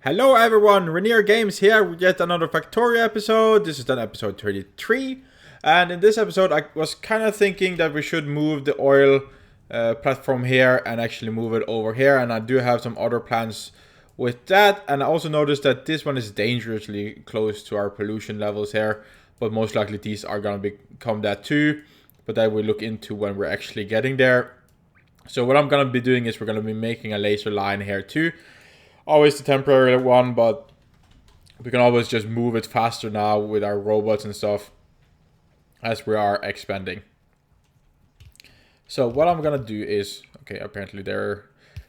Hello everyone, Renir Games here with yet another Factorio episode. This is then episode 33. And in this episode I was kind of thinking that we should move the oil platform here and actually move it over here. And I do have some other plans with that. And I also noticed that this one is dangerously close to our pollution levels here. But most likely these are going to become that too. But that we'll look into when we're actually getting there. So what I'm going to be doing is we're going to be making a laser line here too. Always the temporary one, but we can always just move it faster now with our robots and stuff as we are expanding. So what I'm gonna do is, okay, apparently they're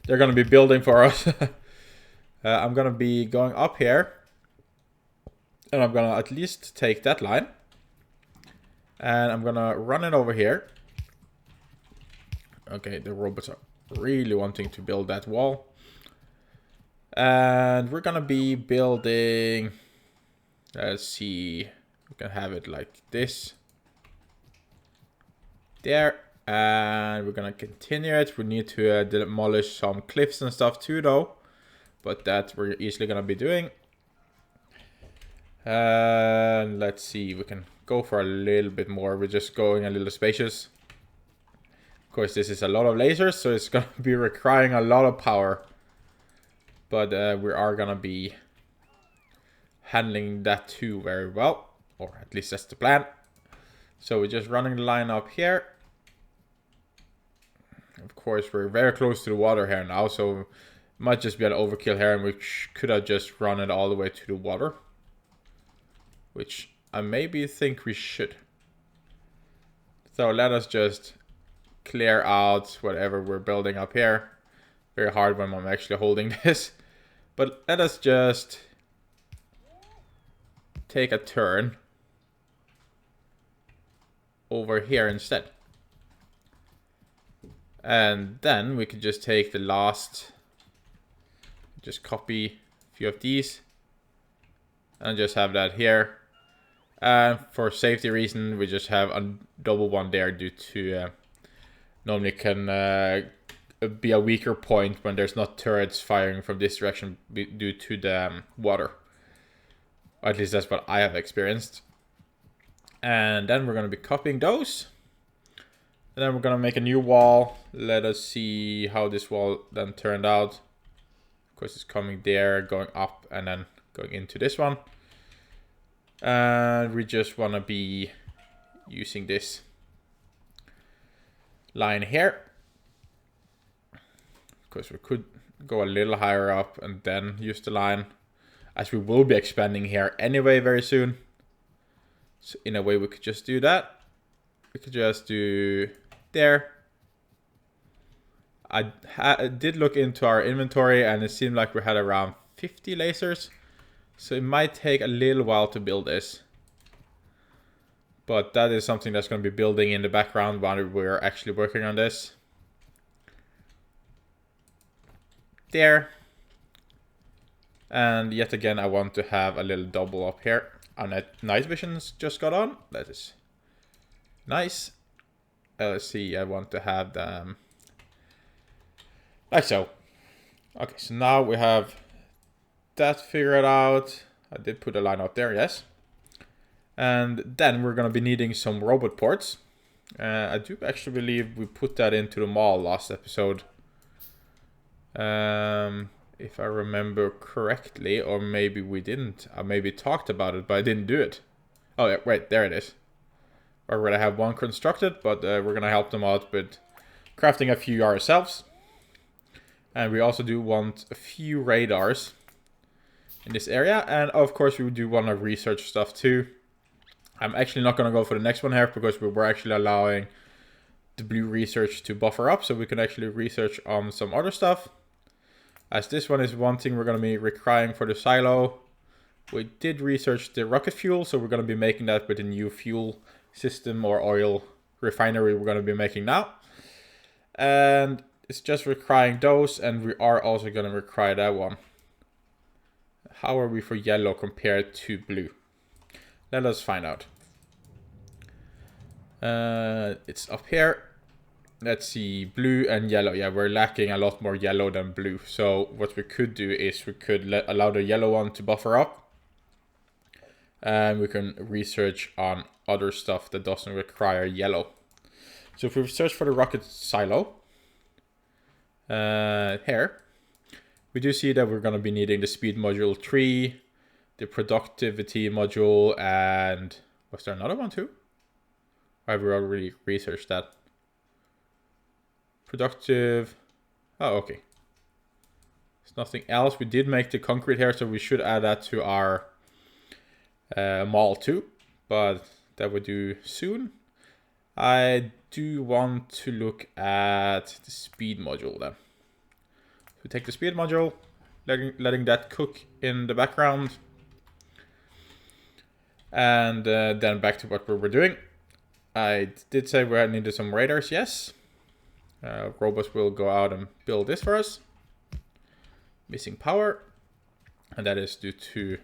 gonna be building for us. I'm gonna be going up here, and I'm gonna at least take that line, and I'm gonna run it over here. Okay, the robots are really wanting to build that wall. And we're gonna be building, let's see, we can have it like this. There, and we're gonna continue it. We need to demolish some cliffs and stuff too though. But that we're easily gonna be doing. And let's see, we can go for a little bit more. We're just going a little spacious. Of course, this is a lot of lasers, so it's gonna be requiring a lot of power. But we are gonna be handling that too very well. Or at least that's the plan. So we're just running the line up here. Of course, we're very close to the water here now. So it might just be an overkill here. And we could have just run it all the way to the water. Which I maybe think we should. So let us just clear out whatever we're building up here. Very hard when I'm actually holding this. But let us just take a turn over here instead. And then we could just take the last, just copy a few of these and just have that here. And for safety reason, we just have a double one there due to normally can be a weaker point when there's not turrets firing from this direction due to the water. Or at least that's what I have experienced. And then we're going to be copying those. And then we're going to make a new wall. Let us see how this wall then turned out. Of course, it's coming there, going up, and then going into this one. And we just want to be using this line here. Of course, we could go a little higher up and then use the line, as we will be expanding here anyway very soon. So in a way, we could just do that. We could just do there. I did look into our inventory and it seemed like we had around 50 lasers. So it might take a little while to build this. But that is something that's going to be building in the background while we're actually working on this. There. And yet again, I want to have a little double up here. Our night visions just got on. That is nice. Let's see, I want to have them like so. Okay, so now we have that figured out. I did put a line up there, yes. And then we're going to be needing some robot ports. I do actually believe we put that into the mall last episode. If I remember correctly, or maybe we didn't. I maybe talked about it, but I didn't do it. Oh, yeah, wait, there it is. We're going to have one constructed, but we're going to help them out with crafting a few ourselves. And we also do want a few radars in this area. And of course, we do want to research stuff too. I'm actually not going to go for the next one here because we were actually allowing the blue research to buffer up. So we can actually research on some other stuff. As this one is one thing we're going to be requiring for the silo. We did research the rocket fuel, so we're going to be making that with a new fuel system or oil refinery we're going to be making now. And it's just requiring those, and we are also going to require that one. How are we for yellow compared to blue? Let us find out. It's up here. let's see, blue and yellow. Yeah, we're lacking a lot more yellow than blue. So what we could do is we could allow the yellow one to buffer up. And we can research on other stuff that doesn't require yellow. So if we search for the rocket silo, here, we do see that we're going to be needing the speed module 3, the productivity module, and was there another one too? Or have we already researched that? Productive. Oh, okay. There's nothing else. We did make the concrete here, so we should add that to our mall too. But that we do soon. I do want to look at the speed module then. So take the speed module, letting that cook in the background. And then back to what we were doing. I did say we needed some radars, yes. Robots will go out and build this for us. Missing power. And that is due to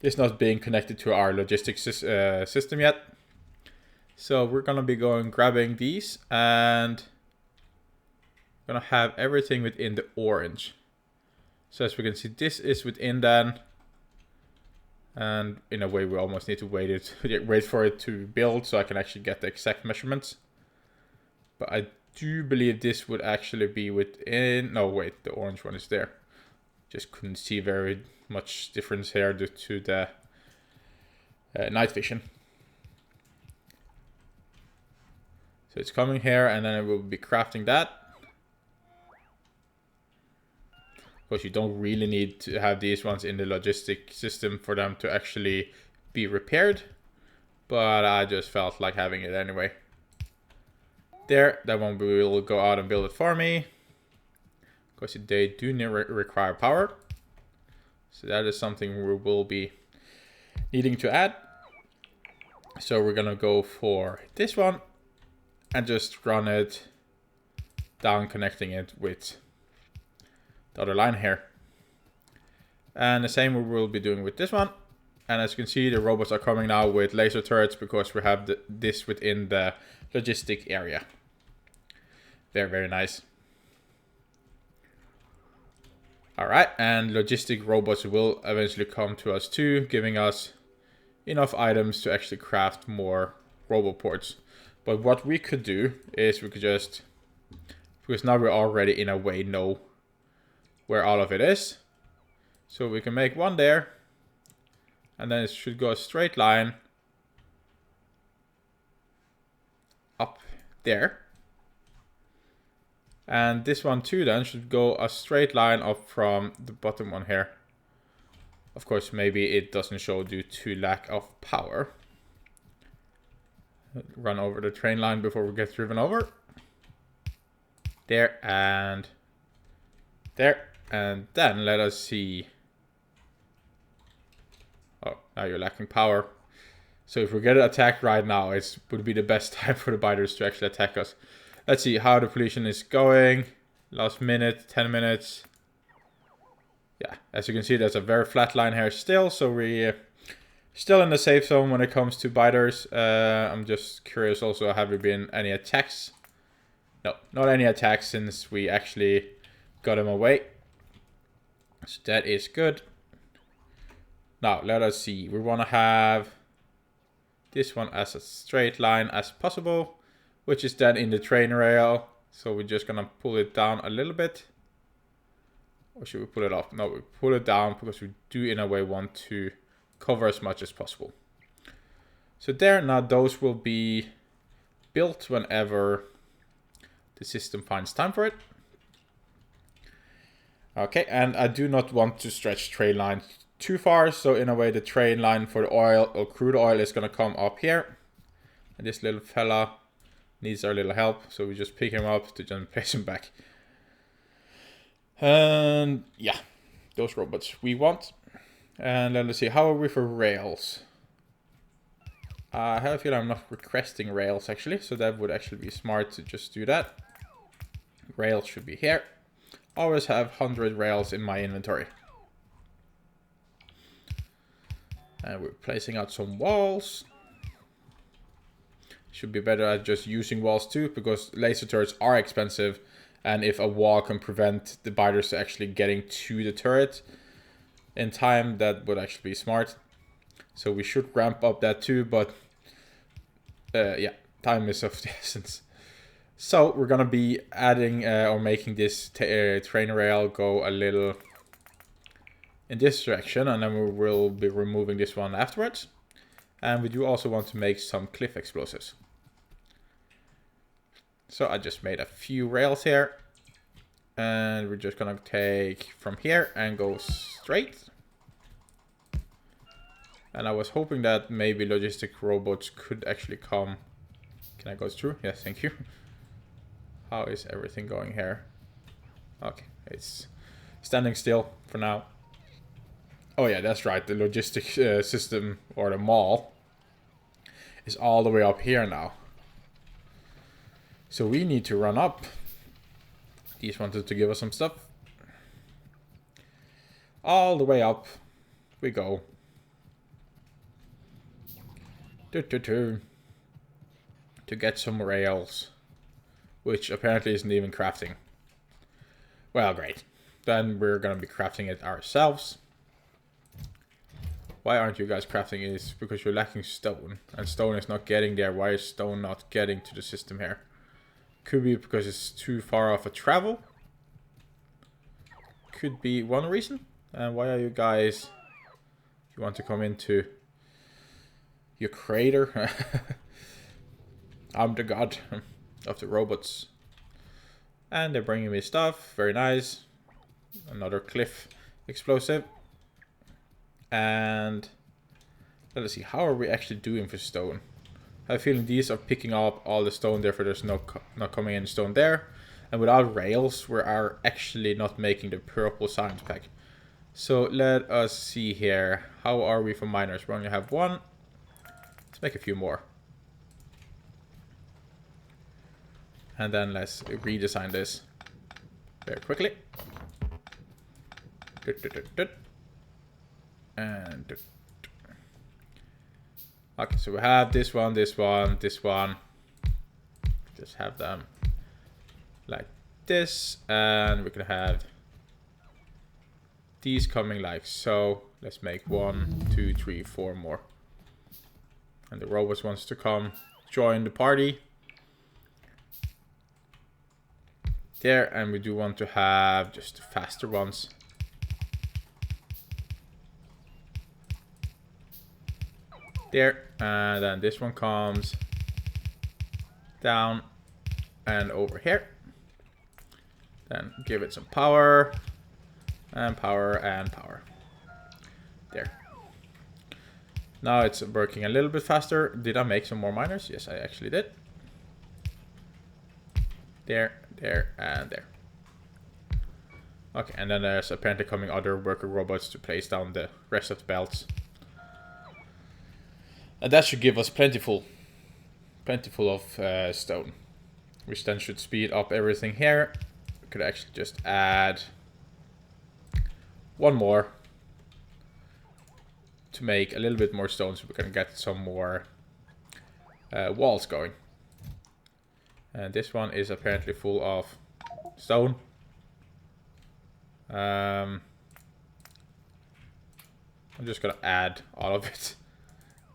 this not being connected to our logistics system yet. So we're going to be grabbing these and going to have everything within the orange. So as we can see, this is within then. And in a way, we almost need to wait for it to build so I can actually get the exact measurements. But I do believe this would actually be within... No, wait, the orange one is there. Just couldn't see very much difference here due to the night vision. So it's coming here, and then I will be crafting that. Of course, you don't really need to have these ones in the logistic system for them to actually be repaired. But I just felt like having it anyway. There, that one will go out and build it for me. Of course, they do require power. So that is something we will be needing to add. So we're going to go for this one. And just run it down, connecting it with the other line here. And the same we will be doing with this one. And as you can see, the robots are coming now with laser turrets because we have this within the logistic area. Very, very nice. Alright, and logistic robots will eventually come to us too, giving us enough items to actually craft more roboports. But what we could do is we could just, because now we already in a way know where all of it is. So we can make one there. And then it should go a straight line up there. And this one too then should go a straight line up from the bottom one here. Of course, maybe it doesn't show due to lack of power. Run over the train line before we get driven over. There and there. And then let us see. Oh, now you're lacking power. So if we get attacked right now, it would be the best time for the biters to actually attack us. Let's see how the pollution is going. Last minute, 10 minutes. Yeah, as you can see, there's a very flat line here still. So we're still in the safe zone when it comes to biters. I'm just curious also, have there been any attacks? No, not any attacks since we actually got him away. So that is good. Now, let us see. We want to have this one as a straight line as possible, which is then in the train rail. So we're just going to pull it down a little bit. Or should we pull it up? No, we pull it down because we do in a way want to cover as much as possible. So there, now those will be built whenever the system finds time for it. Okay, and I do not want to stretch train line too far, so in a way the train line for the oil or crude oil is going to come up here. And this little fella needs our little help, so we just pick him up to then place him back. And yeah, those robots we want. And let us see, how are we for rails? I have a feeling I'm not requesting rails actually, so that would actually be smart to just do that. Rails should be here. Always have 100 rails in my inventory. And we're placing out some walls. Should be better at just using walls too, because laser turrets are expensive, and if a wall can prevent the biters actually getting to the turret in time, that would actually be smart. So we should ramp up that too, but yeah, time is of the essence. So we're gonna be adding or making this train rail go a little in this direction, and then we will be removing this one afterwards. And we do also want to make some cliff explosives. So I just made a few rails here, and we're just gonna take from here and go straight. And I was hoping that maybe logistic robots could actually come. Can I go through? Yes, thank you. How is everything going here? Okay, it's standing still for now. Oh yeah, that's right. The logistic system, or the mall, is all the way up here now. So we need to run up. These wanted to give us some stuff. All the way up we go. To get some rails, which apparently isn't even crafting. Well, great. Then we're gonna be crafting it ourselves. Why aren't you guys crafting it? It's because you're lacking stone, and stone is not getting there. Why is stone not getting to the system here? Could be because it's too far off a travel. Could be one reason. And why are you guys... You want to come into your crater? I'm the god of the robots. And they're bringing me stuff. Very nice. Another cliff explosive. And let's see, how are we actually doing for stone? I have a feeling these are picking up all the stone, therefore there's not coming in stone there. And without rails, we are actually not making the purple science pack. So let us see here. How are we for miners? We only have one. Let's make a few more. And then let's redesign this very quickly. And okay, so we have this one, this one, this one. Just have them like this, and we can have these coming like so. Let's make 1, 2, 3, 4 more. And the robots wants to come join the party. There, and we do want to have just the faster ones. There, and then this one comes down and over here. Then give it some power, and power, and power. There. Now it's working a little bit faster. Did I make some more miners? Yes, I actually did. There, there, and there. Okay, and then there's apparently coming other worker robots to place down the rest of the belts. And that should give us plentiful of stone, which then should speed up everything here. We could actually just add one more to make a little bit more stone, so we can get some more walls going. And this one is apparently full of stone. I'm just gonna add all of it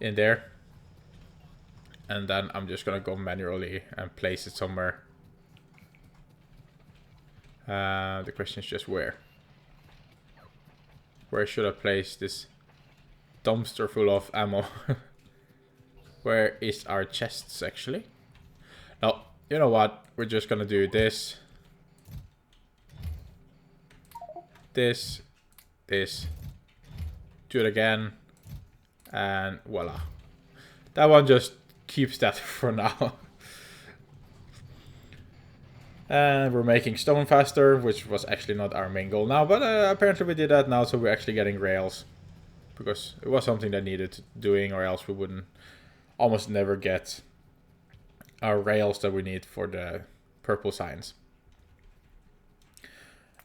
in there, and then I'm just gonna go manually and place it somewhere. The question is just where should I place this dumpster full of ammo? Where is our chests actually? No, you know what, we're just gonna do this, this, do it again, and voila. That one just keeps that for now. And we're making stone faster, which was actually not our main goal now, but apparently we did that now, so we're actually getting rails. Because it was something that needed doing, or else we wouldn't almost never get our rails that we need for the purple signs.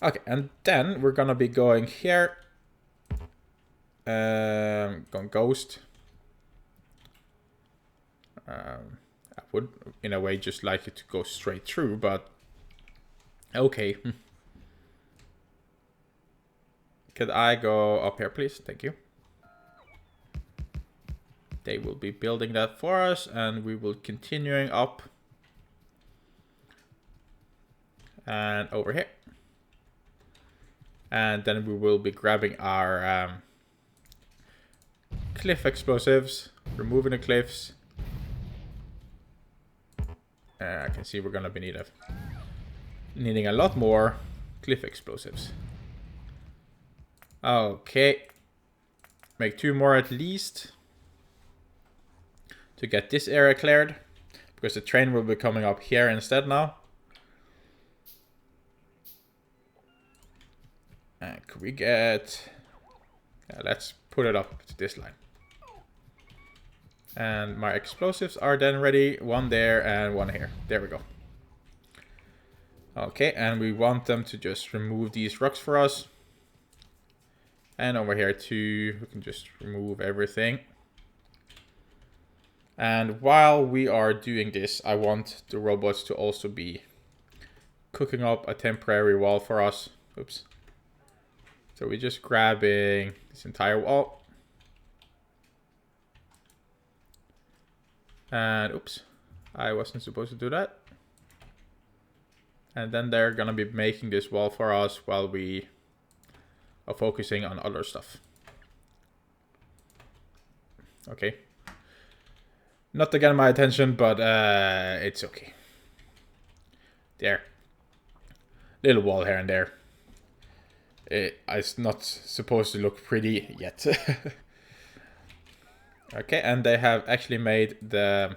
Okay, and then we're gonna be going here. Going ghost. would, in a way, just like it to go straight through, but okay. Could I go up here, please? Thank you. They will be building that for us, and we will continuing up. And over here. And then we will be grabbing our cliff explosives, removing the cliffs. I can see we're gonna be needing a lot more cliff explosives. Okay. Make 2 more at least to get this area cleared, because the train will be coming up here instead now. And could we get... let's put it up to this line. And my explosives are then ready. 1 there and 1 here. There we go. Okay, and we want them to just remove these rocks for us. And over here too, we can just remove everything. And while we are doing this, I want the robots to also be cooking up a temporary wall for us. Oops. So we're just grabbing this entire wall. And oops, I wasn't supposed to do that. And then they're gonna be making this wall for us while we are focusing on other stuff. Okay. Not to get my attention, but it's okay. There. Little wall here and there. It's not supposed to look pretty yet. Okay, and they have actually made the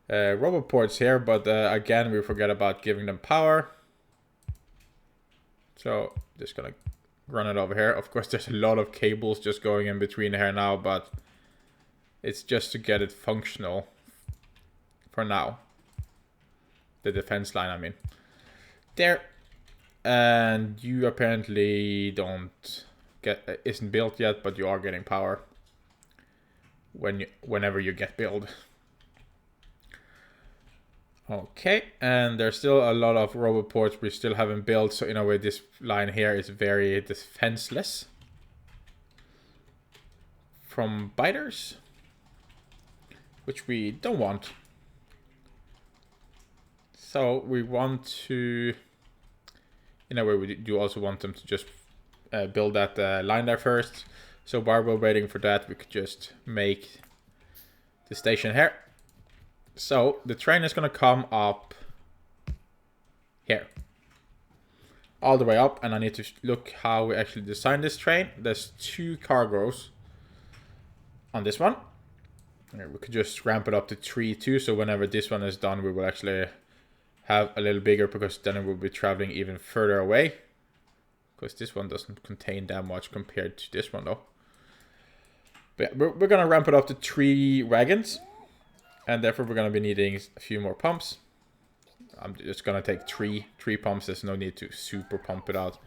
robot ports here, but again, we forget about giving them power. So, just gonna run it over here. Of course, there's a lot of cables just going in between here now, but it's just to get it functional for now. The defense line, I mean. There. And you apparently isn't built yet, but you are getting power whenever you get built. Okay, and there's still a lot of robot ports we still haven't built, so in a way this line here is very defenseless from biters, which we don't want. So we want to, in a way we do also want them to just build that line there first. So while we're waiting for that, we could just make the station here. So the train is going to come up here. All the way up, and I need to look how we actually designed this train. There's 2 cargoes on this one. We could just ramp it up to 3 too, so whenever this one is done, we will actually have a little bigger, because then it will be traveling even further away. Because this one doesn't contain that much compared to this one though. But yeah, we're going to ramp it up to 3 wagons. And therefore we're going to be needing a few more pumps. I'm just going to take 3 pumps. There's no need to super pump it out.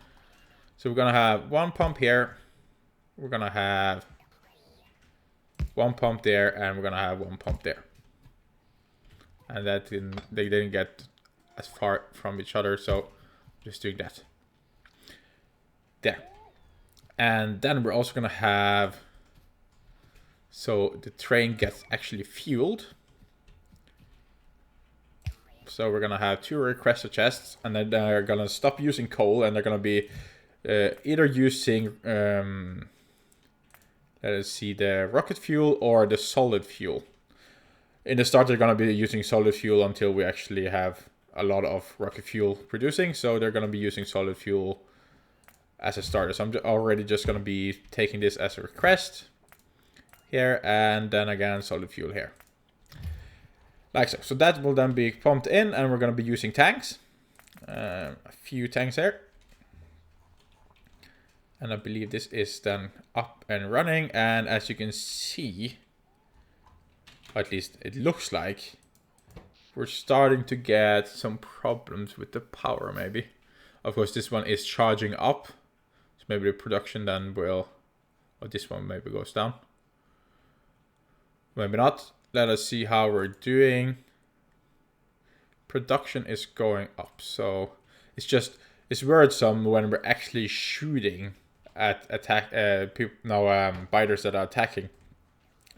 So we're going to have 1 pump here. We're going to have 1 pump there. And we're going to have 1 pump there. And they didn't get as far from each other. So just doing that. There. And then we're also going to have... So the train gets actually fueled. So we're going to have 2 requester chests, and then they're going to stop using coal, and they're going to be either using, let us see, the rocket fuel or the solid fuel. In the start, they're going to be using solid fuel until we actually have a lot of rocket fuel producing. So they're going to be using solid fuel as a starter. So I'm already just going to be taking this as a request here, and then again solid fuel here. Like so. So that will then be pumped in, and we're going to be using tanks. A few tanks here. And I believe this is then up and running. And as you can see, at least it looks like, we're starting to get some problems with the power maybe. Of course, this one is charging up. So maybe the production then will... Or this one maybe goes down. Maybe not. let us see how we're doing. Production is going up, so it's worrisome when we're actually shooting at biters that are attacking.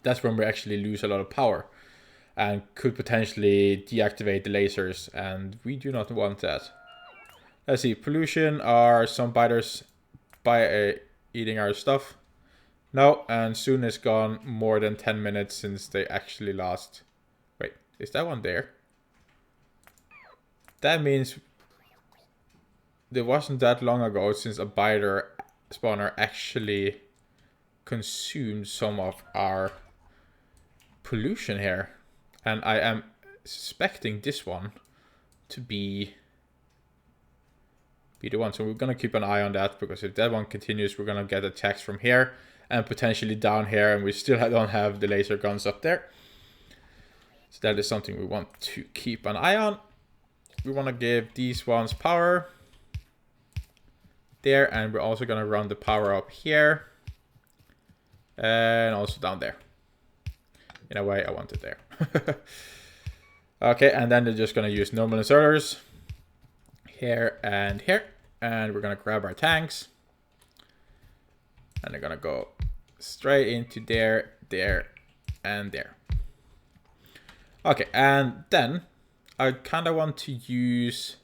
That's when we actually lose a lot of power and could potentially deactivate the lasers, and we do not want that. Let's see, pollution. Are some biters eating our stuff? No, and soon it's gone more than 10 minutes since they actually last. Wait, is that one there? That means it wasn't that long ago since a biter spawner actually consumed some of our pollution here. And I am suspecting this one to be the one. So we're going to keep an eye on that, because if that one continues, we're going to get attacks from here and potentially down here, and we still don't have the laser guns up there. So that is something we want to keep an eye on. We want to give these ones power there, and we're also going to run the power up here and also down there. In a way, I want it there. Okay, and then they're just going to use normal inserters here, and we're going to grab our tanks, and they're going to go straight into there, and there. Okay, and then I kind of want to use,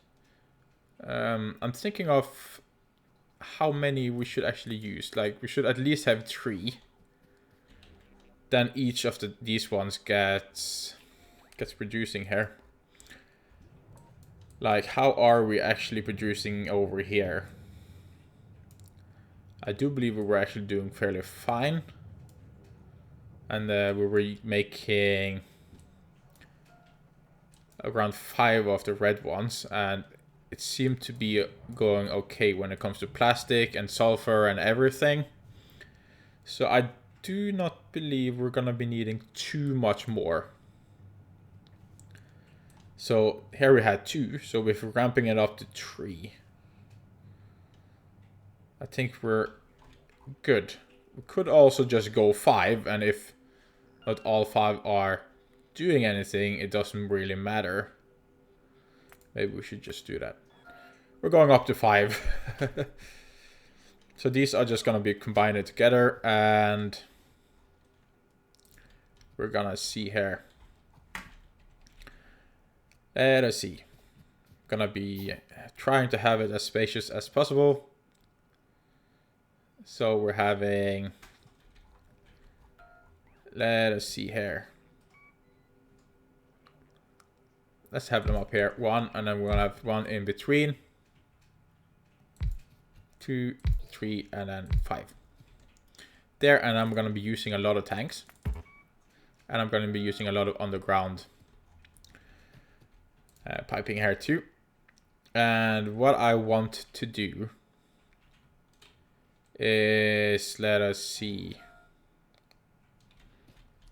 I'm thinking of how many we should actually use. Like, we should at least have 3. Then each of these ones gets producing here. Like, how are we actually producing over here? I do believe we were actually doing fairly fine. And we were making around 5 of the red ones, and it seemed to be going okay when it comes to plastic and sulfur and everything. So I do not believe we're gonna be needing too much more. So here we had 2, so if we're ramping it up to 3, I think we're good. We could also just go 5, and if not all 5 are doing anything, it doesn't really matter. Maybe we should just do that. We're going up to 5. So these are just gonna be combined together, and we're gonna see here. Let us see. Gonna be trying to have it as spacious as possible. So we're having, let us see here. Let's have them up here. 1, and then we're gonna have 1 in between. 2, 3, and then 5. There, and I'm gonna be using a lot of tanks. And I'm gonna be using a lot of underground piping here too. And what I want to do is, let us see.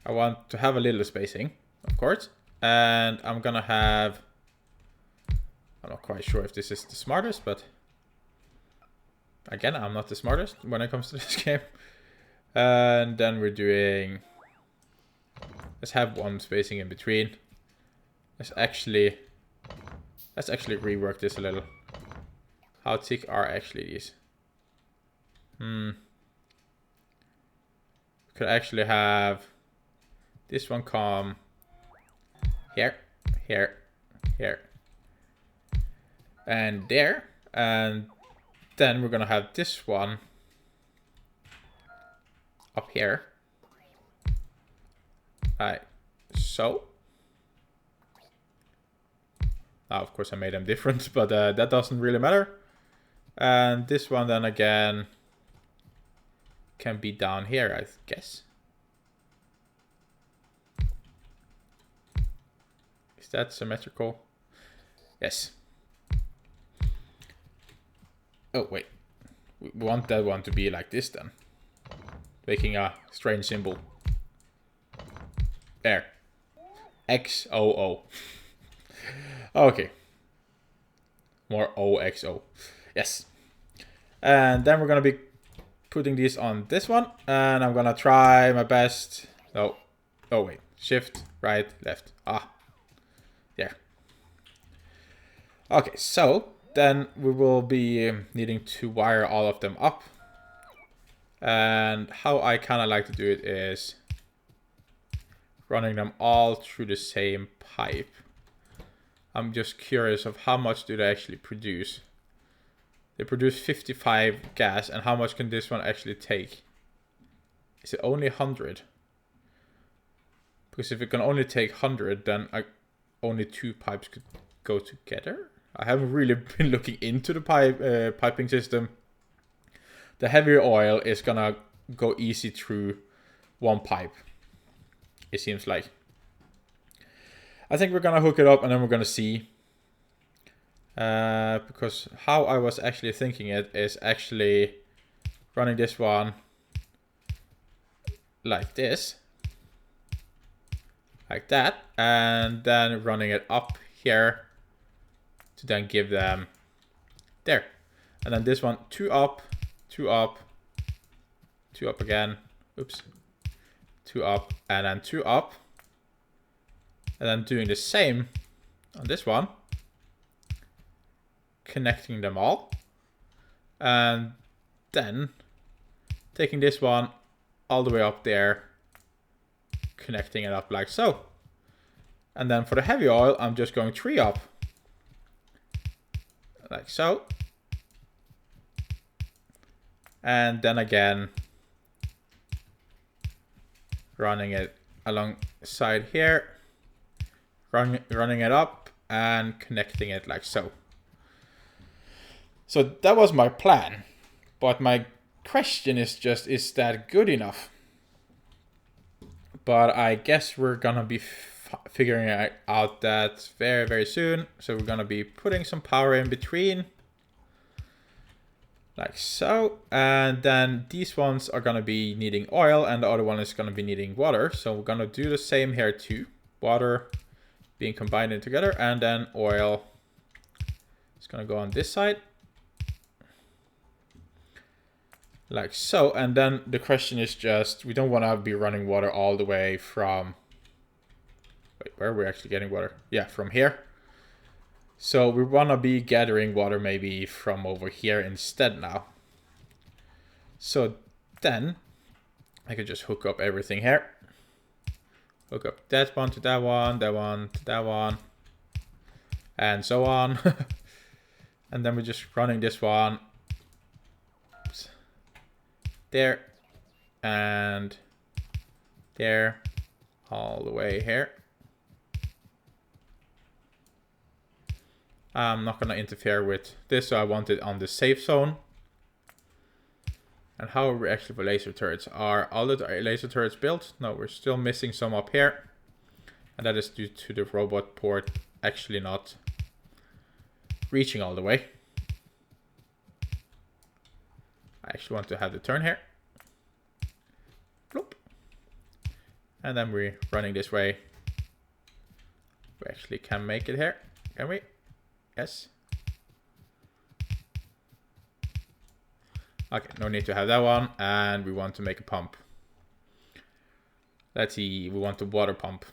I want to have a little spacing, of course. And I'm gonna have, I'm not quite sure if this is the smartest, but again, I'm not the smartest when it comes to this game. And then we're doing, let's have 1 spacing in between. Let's actually rework this a little. How thick are actually these? Could actually have this one come here, here, here, and there, and then we're gonna have this one up here, like so. Now, of course, I made them different, but that doesn't really matter. And this one, then again, can be down here, I guess. Is that symmetrical? Yes. Oh, wait. We want that one to be like this, then. Making a strange symbol. There. XOO. Okay. More OXO. Yes. And then we're going to be putting these on this one. And I'm going to try my best. No. Oh, wait. Shift, right, left. Ah, there. Okay, so then we will be needing to wire all of them up. And how I kind of like to do it is running them all through the same pipe. I'm just curious of how much do they actually produce. They produce 55 gas, and how much can this one actually take? Is it only 100? Because if it can only take 100, then only 2 pipes could go together. I haven't really been looking into the piping system. The heavier oil is gonna go easy through 1 pipe, it seems like. I think we're gonna hook it up and then we're gonna see. Because how I was actually thinking it is actually running this one like this. Like that. And then running it up here to then give them there. And then this one, 2 up, 2 up, 2 up again. Oops. 2 up and then 2 up. And then doing the same on this one. Connecting them all. And then taking this one all the way up there. Connecting it up like so. And then for the heavy oil, I'm just going 3 up. Like so. And then again, running it alongside here. Running it up and connecting it like so. So that was my plan. But my question is just, is that good enough? But I guess we're gonna be figuring out that very, very soon. So we're gonna be putting some power in between. Like so. And then these ones are gonna be needing oil and the other one is gonna be needing water. So we're gonna do the same here too. Water being combined in together, and then oil is gonna go on this side. Like so. And then the question is just, we don't wanna be running water all the way from, wait, where are we actually getting water? Yeah, from here. So we want to be gathering water maybe from over here instead now. So then I could just hook up everything here. Hook up that one to that one, that one to that one, and so on. And then we're just running this one. Oops. There. And there. All the way here. I'm not going to interfere with this, so I want it on the safe zone. And how are we actually for laser turrets? Are all the laser turrets built? No, we're still missing some up here. And that is due to the robot port actually not reaching all the way. I actually want to have the turn here. Bloop. And then we're running this way. We actually can make it here, can we? Yes. Okay, no need to have that one. And we want to make a pump. Let's see, we want a water pump.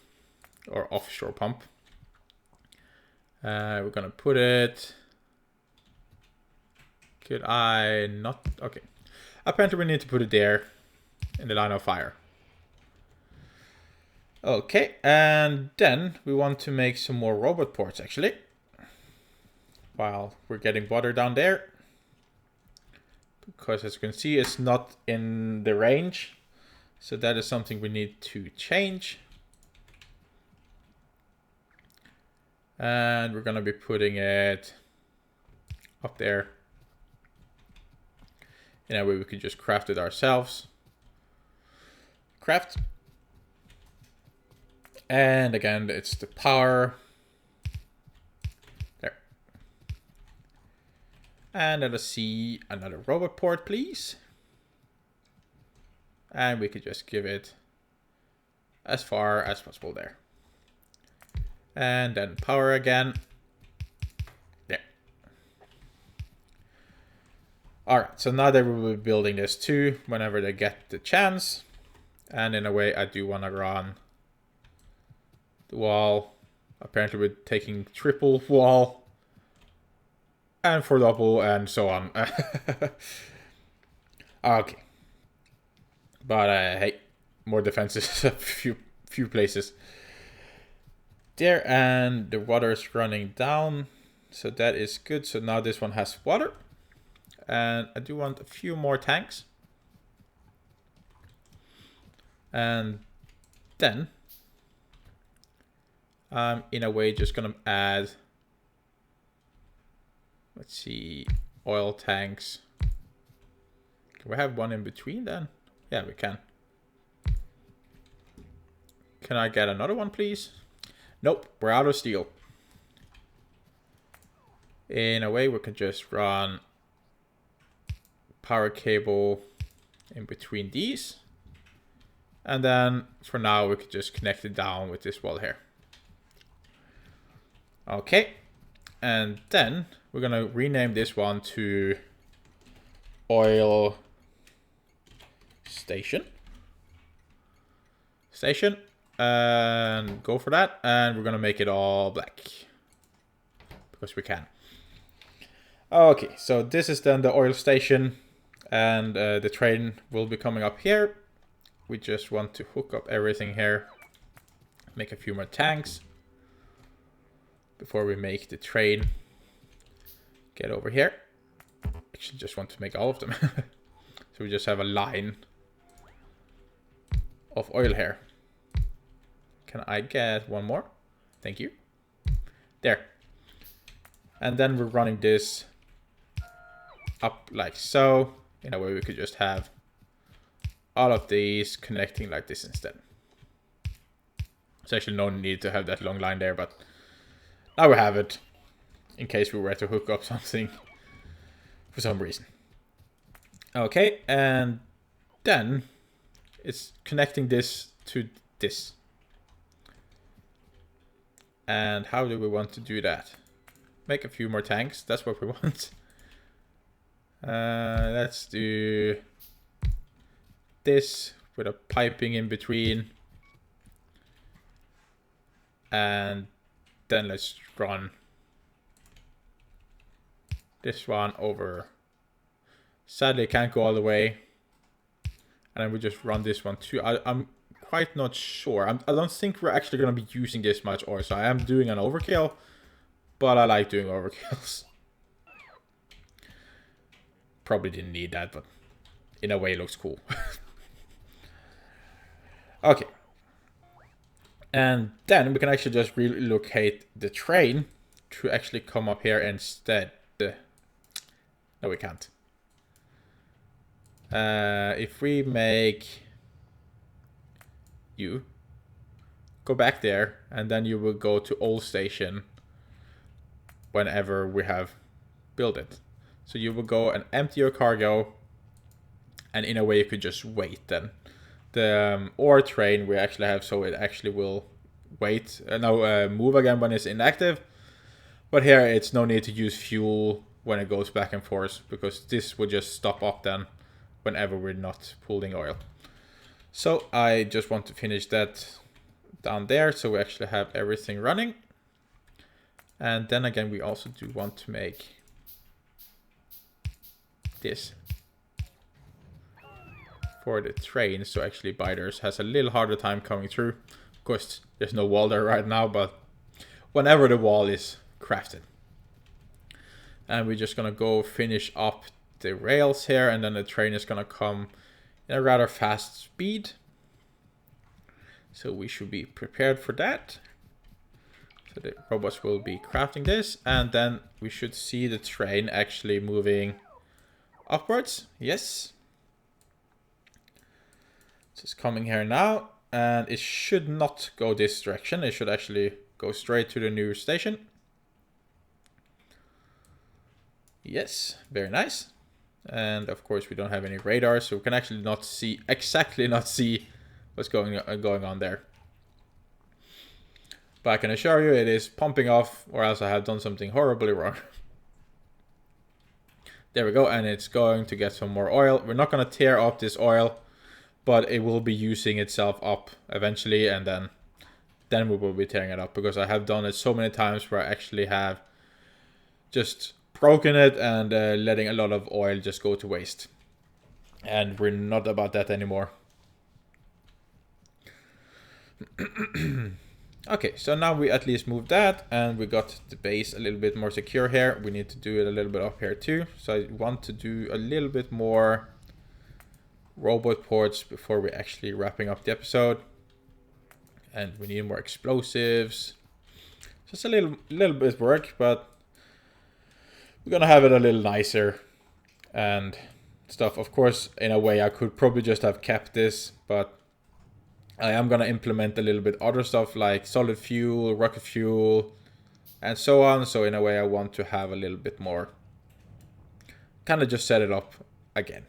Or offshore pump. We're gonna put it... Could I not? Okay. Apparently we need to put it there. In the line of fire. Okay, and then we want to make some more robot ports actually. While we're getting water down there. Because as you can see, it's not in the range. So that is something we need to change. And we're going to be putting it up there. In a way we could just craft it ourselves. Craft. And again, it's the power. There. And let us see another robot port, please. And we could just give it as far as possible there. And then power again. There. Alright, so now they will be building this too whenever they get the chance. And in a way, I do want to run the wall. Apparently we're taking triple wall. And for double and so on. Okay. But hey, more defenses a few places. There, and the water is running down. So that is good. So now this one has water. And I do want a few more tanks. And then I'm in a way just gonna add, let's see, oil tanks. Can we have one in between then? Yeah, we can. Can I get another one, please? Nope, we're out of steel. In a way, we can just run power cable in between these. And then for now, we could just connect it down with this wall here. Okay. And then we're going to rename this one to oil station. And go for that. And we're going to make it all black. Because we can. Okay, so this is then the oil station. And the train will be coming up here. We just want to hook up everything here. Make a few more tanks. Before we make the train. Get over here. Actually just want to make all of them. So we just have a line of oil here. Can I get one more? Thank you. There. And then we're running this up like so. In a way we could just have all of these connecting like this instead. There's actually no need to have that long line there, but now we have it. In case we were to hook up something for some reason. Okay, and then it's connecting this to this. And how do we want to do that? Make a few more tanks, that's what we want. Let's do this with a piping in between. And then let's run this one over. Sadly, I can't go all the way. And then we just run this one too. I'm quite not sure. I don't think we're actually going to be using this much ore. So I am doing an overkill. But I like doing overkills. Probably didn't need that, but in a way it looks cool. Okay. And then we can actually just relocate the train to actually come up here instead. No, we can't. If we make you go back there, and then you will go to old station whenever we have built it. So you will go and empty your cargo, and in a way you could just wait then. The ore train we actually have, so it actually will wait, move again when it's inactive. But here it's no need to use fuel when it goes back and forth, because this will just stop up then whenever we're not pulling oil. So I just want to finish that down there, so we actually have everything running. And then again, we also do want to make this for the train, so actually biders has a little harder time coming through. Of course, there's no wall there right now, but whenever the wall is crafted. And we're just gonna go finish up the rails here, and then the train is gonna come in a rather fast speed. So we should be prepared for that. So the robots will be crafting this, and then we should see the train actually moving upwards. Yes. It's coming here now, and it should not go this direction. It should actually go straight to the new station. Yes, very nice. And of course we don't have any radar, so we can actually not see what's going on there. But I can assure you it is pumping off, or else I have done something horribly wrong. There we go, and it's going to get some more oil. We're not going to tear up this oil, but it will be using itself up eventually, and then then we will be tearing it up, because I have done it so many times where I actually have just broken it and letting a lot of oil just go to waste. And we're not about that anymore. Okay, so now we at least moved that, and we got the base a little bit more secure here. We need to do it a little bit up here too. So I want to do a little bit more robot ports before we're actually wrapping up the episode. And we need more explosives. Just a little bit work, but we're gonna have it a little nicer and stuff. Of course, in a way, I could probably just have kept this, but I am gonna implement a little bit other stuff like solid fuel, rocket fuel, and so on. So in a way, I want to have a little bit more. Kind of just set it up again.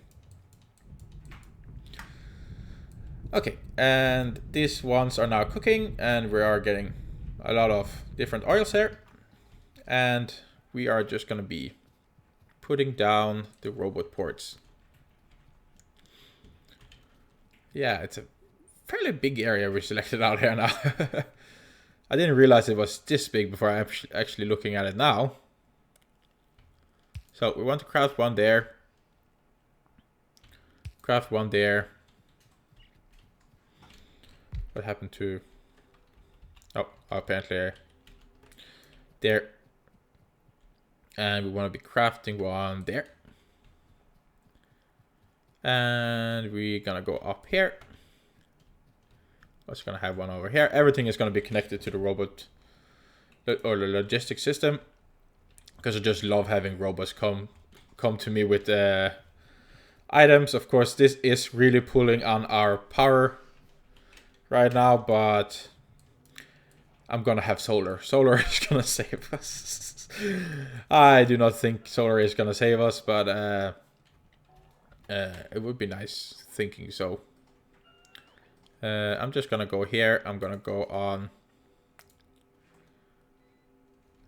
Okay, and these ones are now cooking, and we are getting a lot of different oils here. And we are just gonna be putting down the robot ports. Yeah, it's a fairly big area we selected out here now. I didn't realize it was this big before I actually looking at it now. So we want to craft one there. Craft one there. What happened to... Oh, apparently there. And we want to be crafting one there. And we're gonna go up here. Also gonna have one over here. Everything is gonna be connected to the robot or the logistics system, because I just love having robots come to me with items. Of course, this is really pulling on our power right now, but I'm gonna have solar. Solar is gonna save us. I do not think solar is gonna save us, but it would be nice thinking so. I'm just gonna go here. I'm gonna go on.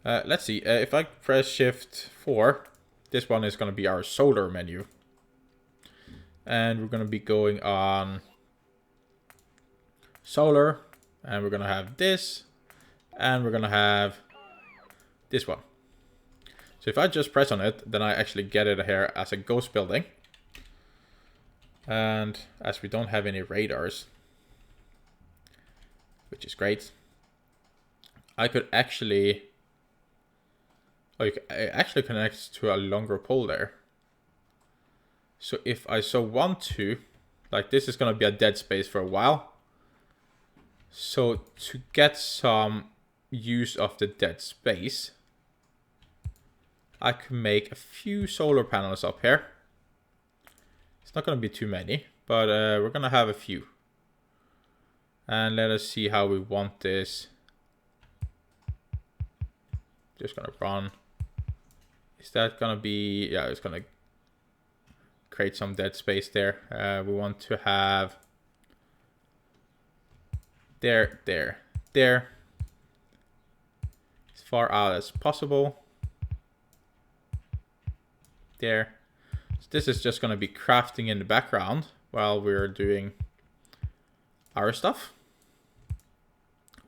Let's see. If I press Shift 4, this one is gonna be our solar menu, and we're gonna be going on solar, and we're gonna have this, and we're gonna have this one. So if I just press on it, then I actually get it here as a ghost building. And as we don't have any radars, which is great, I could actually... Oh, it actually connects to a longer pole there. So if I so want to, like, this is going to be a dead space for a while. So to get some use of the dead space, I can make a few solar panels up here. It's not going to be too many, but we're going to have a few. And let us see how we want this. Just going to run. Is that going to be... Yeah, it's going to create some dead space there. We want to have... There. As far out as possible. There. So this is just going to be crafting in the background while we're doing our stuff.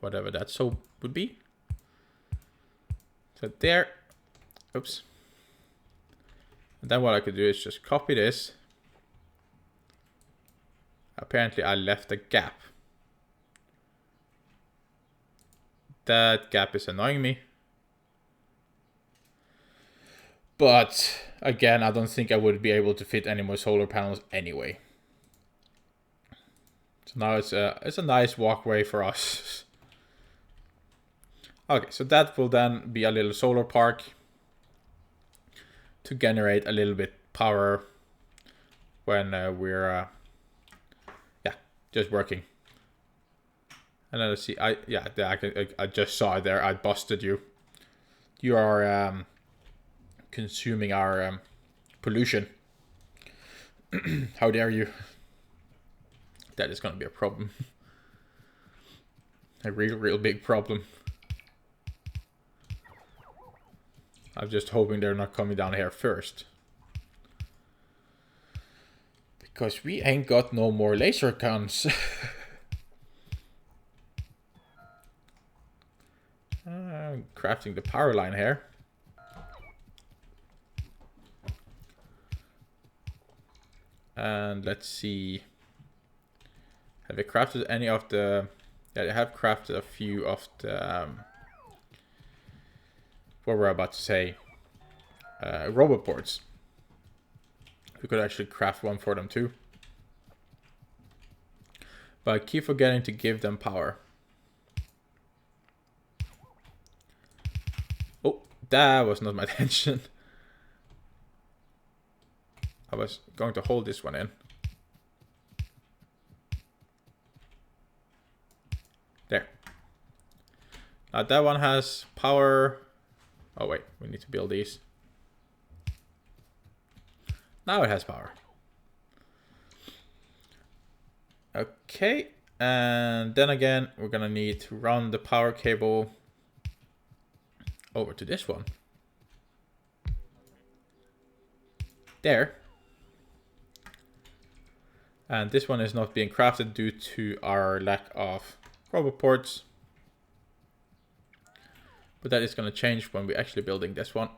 Whatever that so would be. So there. Oops. And then what I could do is just copy this. Apparently I left a gap. That gap is annoying me. But again, I don't think I would be able to fit any more solar panels anyway. So now it's a nice walkway for us. Okay, so that will then be a little solar park to generate a little bit power when we're just working. And then let's see. I just saw it there. I busted you. You are consuming our pollution. How dare you? That is going to be a problem. A real big problem. I'm just hoping they're not coming down here first. Because we ain't got no more laser guns. I'm crafting the power line here. And let's see. Have I crafted any of the... Yeah, I have crafted a few of the... what we're about to say. Robot boards. We could actually craft one for them too. But I keep forgetting to give them power. Oh, that was not my intention. I was going to hold this one in. There. Now that one has power. Oh wait, we need to build these. Now it has power. Okay, and then again, we're gonna need to run the power cable over to this one. There. And this one is not being crafted due to our lack of robot ports. But that is going to change when we're actually building this one.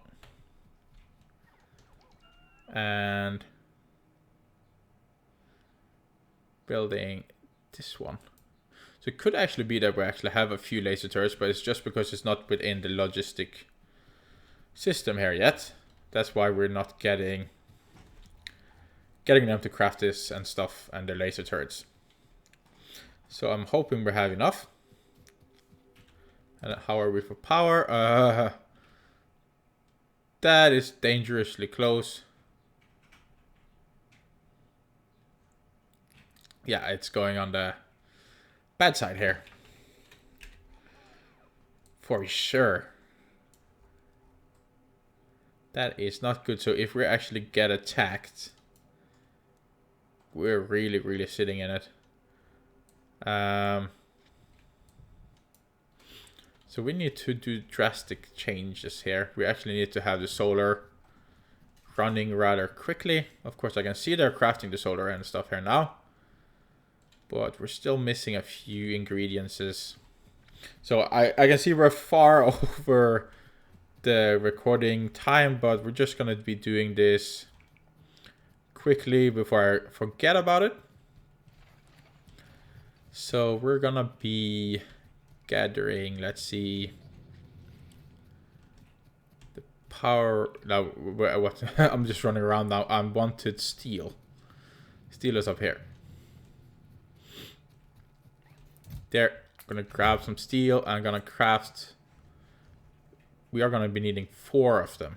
And building this one. So it could actually be that we actually have a few laser turrets, but it's just because it's not within the logistic system here yet. That's why we're not getting them to craft this and stuff and the laser turrets. So I'm hoping we have enough. And how are we for power? That is dangerously close. Yeah, it's going on the bad side here. For sure. That is not good. So if we actually get attacked, we're really sitting in it. So we need to do drastic changes here. We actually need to have the solar running rather quickly. Of course, I can see they're crafting the solar and stuff here now. But we're still missing a few ingredients. So I can see we're far over the recording time, but we're just going to be doing this quickly before I forget about it. So we're going to be gathering, let's see, the power. Now, what? I'm just running around now. I wanted steel. Steel is up here. There. I'm gonna grab some steel. I'm gonna craft. We are gonna be needing 4 of them.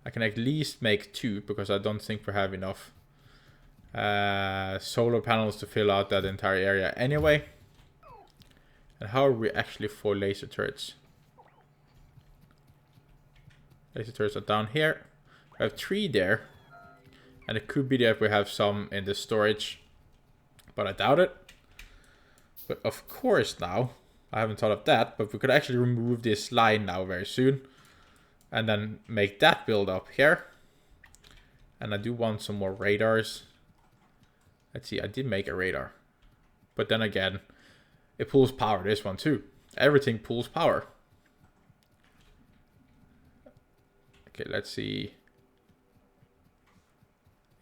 I can at least make 2 because I don't think we have enough solar panels to fill out that entire area anyway. And how are we actually for laser turrets? Laser turrets are down here. I have 3 there. And it could be that we have some in the storage. But I doubt it. But of course now, I haven't thought of that, but we could actually remove this line now very soon. And then make that build up here. And I do want some more radars. Let's see, I did make a radar. But then again, it pulls power, this one too. Everything pulls power. Okay, let's see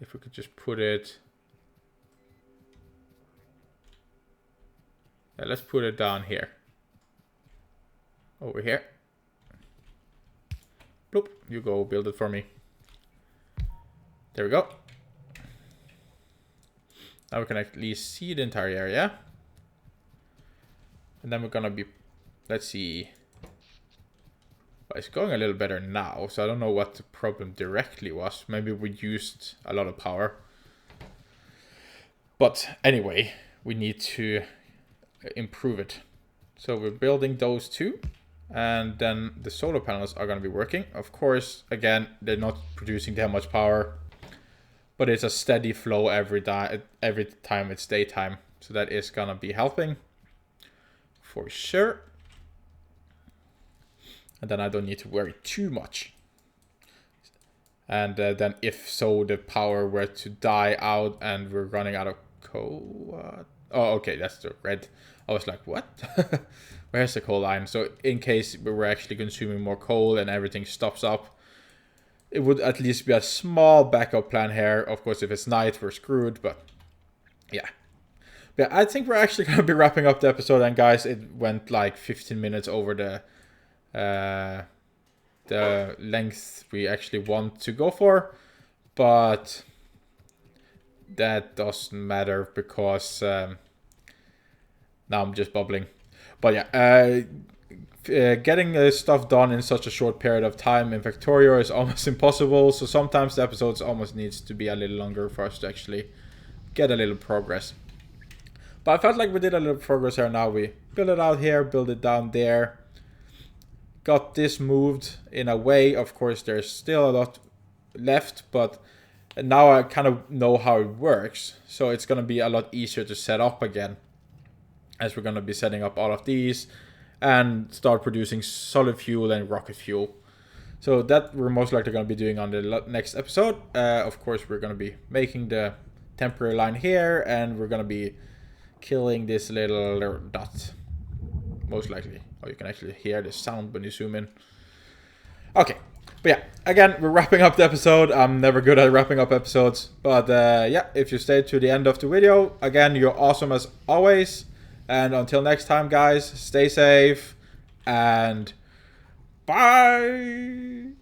if we could just put it... Yeah, let's put it down here. Over here. Bloop, you go build it for me. There we go. Now we can at least see the entire area. And then we're gonna be, let's see. Well, it's going a little better now, so I don't know what the problem directly was. Maybe we used a lot of power. But anyway, we need to improve it. So we're building those 2. And then the solar panels are going to be working. Of course, again, they're not producing that much power. But it's a steady flow every time it's daytime. So that is going to be helping. For sure. And then I don't need to worry too much. And then if so, the power were to die out and we're running out of coal. Oh, okay, that's the red. I was like, what? Where's the coal line? So in case we were actually consuming more coal and everything stops up, it would at least be a small backup plan here. Of course, if it's night, we're screwed, but yeah. But I think we're actually going to be wrapping up the episode. And guys, it went like 15 minutes over the length we actually want to go for. But that doesn't matter because now I'm just bubbling. But yeah, getting stuff done in such a short period of time in Factorio is almost impossible. So sometimes the episodes almost needs to be a little longer for us to actually get a little progress. But I felt like we did a little progress here now. We build it out here, build it down there. Got this moved in a way. Of course, there's still a lot left, but now I kind of know how it works. So it's going to be a lot easier to set up again, as we're going to be setting up all of these and start producing solid fuel and rocket fuel. So that we're most likely going to be doing on the next episode. Of course, we're going to be making the temporary line here, and we're going to be killing this little dot, most likely. Oh, you can actually hear the sound when you zoom in. Okay, but yeah, again, we're wrapping up the episode. I'm never good at wrapping up episodes, but yeah, if you stayed to the end of the video, again, you're awesome as always. And until next time, guys, stay safe and bye.